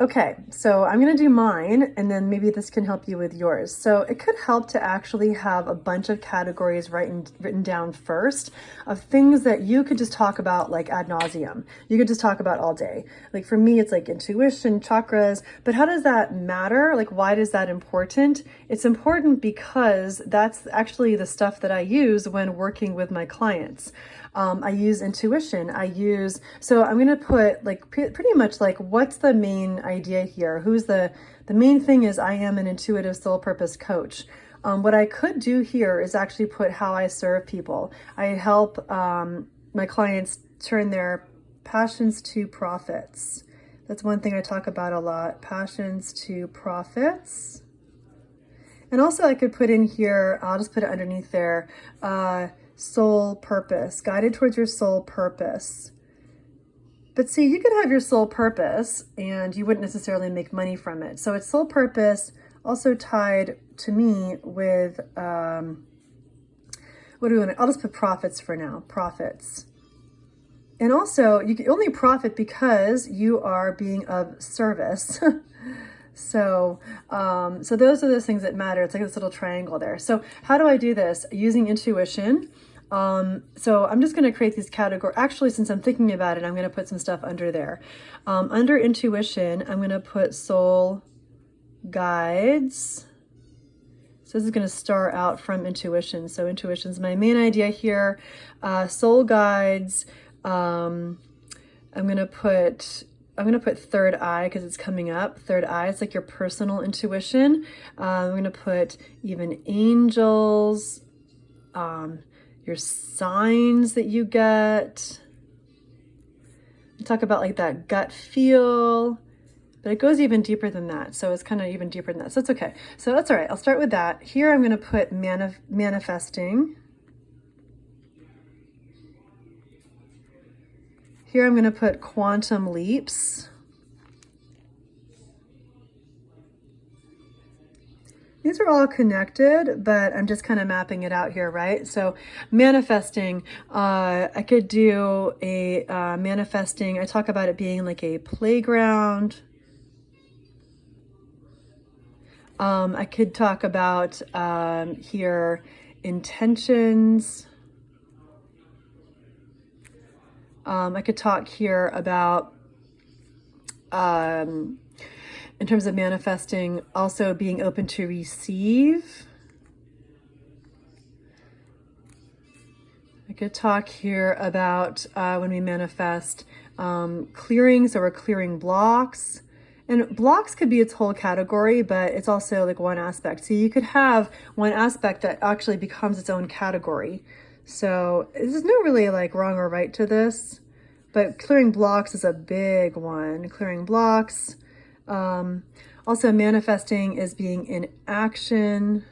Okay, so I'm going to do mine and then maybe this can help you with yours. So it could help to actually have a bunch of categories written down first of things that you could just talk about like ad nauseum. You could just talk about all day. Like for me, it's like intuition, chakras, but how does that matter? Like, why is that important? It's important because that's actually the stuff that I use when working with my clients. I use intuition. So I'm going to put like pretty much like what's the main idea here? The main thing is I am an intuitive soul purpose coach. What I could do here is actually put how I serve people. I help my clients turn their passions to profits. That's one thing I talk about a lot, passions to profits. And also I could put in here, I'll just put it underneath there, soul purpose, guided towards your soul purpose. But see, you could have your soul purpose and you wouldn't necessarily make money from it. So it's soul purpose also tied to me with, what do we want to, I'll just put profits for now, profits. And also you can only profit because you are being of service. So those are those things that matter. It's like this little triangle there. So how do I do this? Using intuition. So I'm just going to create these categories. Actually, since I'm thinking about it, I'm going to put some stuff under there. Under intuition, I'm going to put soul guides. So this is going to start out from intuition. So intuition is my main idea here. Soul guides. I'm going to put third eye because it's coming up. Third eye, it's like your personal intuition. I'm going to put even angels, your signs that you get. Talk about like that gut feel, but it goes even deeper than that. So it's kind of even deeper than that. So it's okay. So that's all right. I'll start with that. Here I'm going to put manifesting. Here I'm going to put quantum leaps. These are all connected, but I'm just kind of mapping it out here, right? So manifesting, I could do a manifesting. I talk about it being like a playground. I could talk about here intentions. I could talk here about in terms of manifesting, also being open to receive. I could talk here about when we manifest clearing, so we're clearing blocks. And blocks could be its whole category, but it's also like one aspect. So you could have one aspect that actually becomes its own category. So there's no really like wrong or right to this, but clearing blocks is a big one. Clearing blocks. Also manifesting is being in action.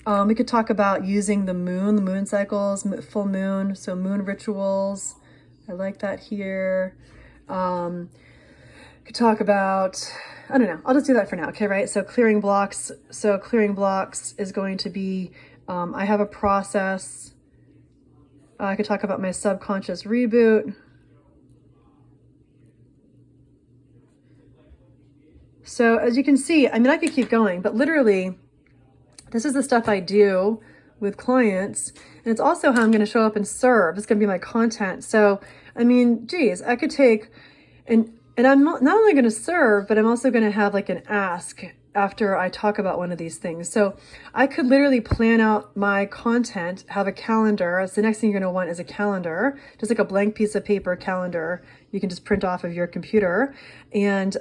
We could talk about using the moon cycles, full moon, so moon rituals. I like that here. Could talk about, I don't know, I'll just do that for now, okay, right? So clearing blocks. So clearing blocks is going to be, I have a process. I could talk about my subconscious reboot. So as you can see, I mean, I could keep going, but literally, this is the stuff I do with clients. And it's also how I'm going to show up and serve. It's going to be my content. So, I mean, geez, I could take, and I'm not only going to serve, but I'm also going to have like an ask after I talk about one of these things. So I could literally plan out my content, have a calendar. So the next thing you're going to want is a calendar, just like a blank piece of paper calendar you can just print off of your computer. And,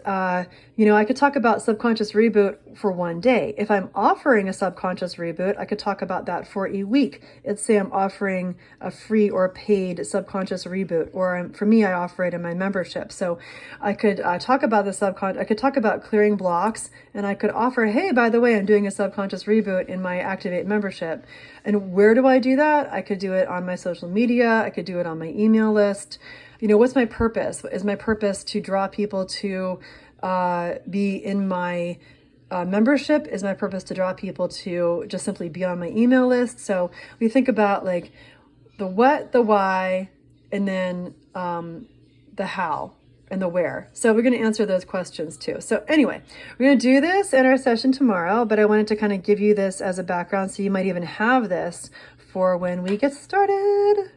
you know, I could talk about subconscious reboot for one day. If I'm offering a subconscious reboot, I could talk about that for a week. Let's say I'm offering a free or paid subconscious reboot, or for me, I offer it in my membership. So I could talk about I could talk about clearing blocks, and I could offer, hey, by the way, I'm doing a subconscious reboot in my Activate membership. And where do I do that? I could do it on my social media. I could do it on my email list. You know, what's my purpose? Is my purpose to draw people to be in my membership? Is my purpose to draw people to just simply be on my email list? So we think about like the what, the why, and then the how, and the where. So we're going to answer those questions too. So anyway, we're going to do this in our session tomorrow, but I wanted to kind of give you this as a background so you might even have this for when we get started.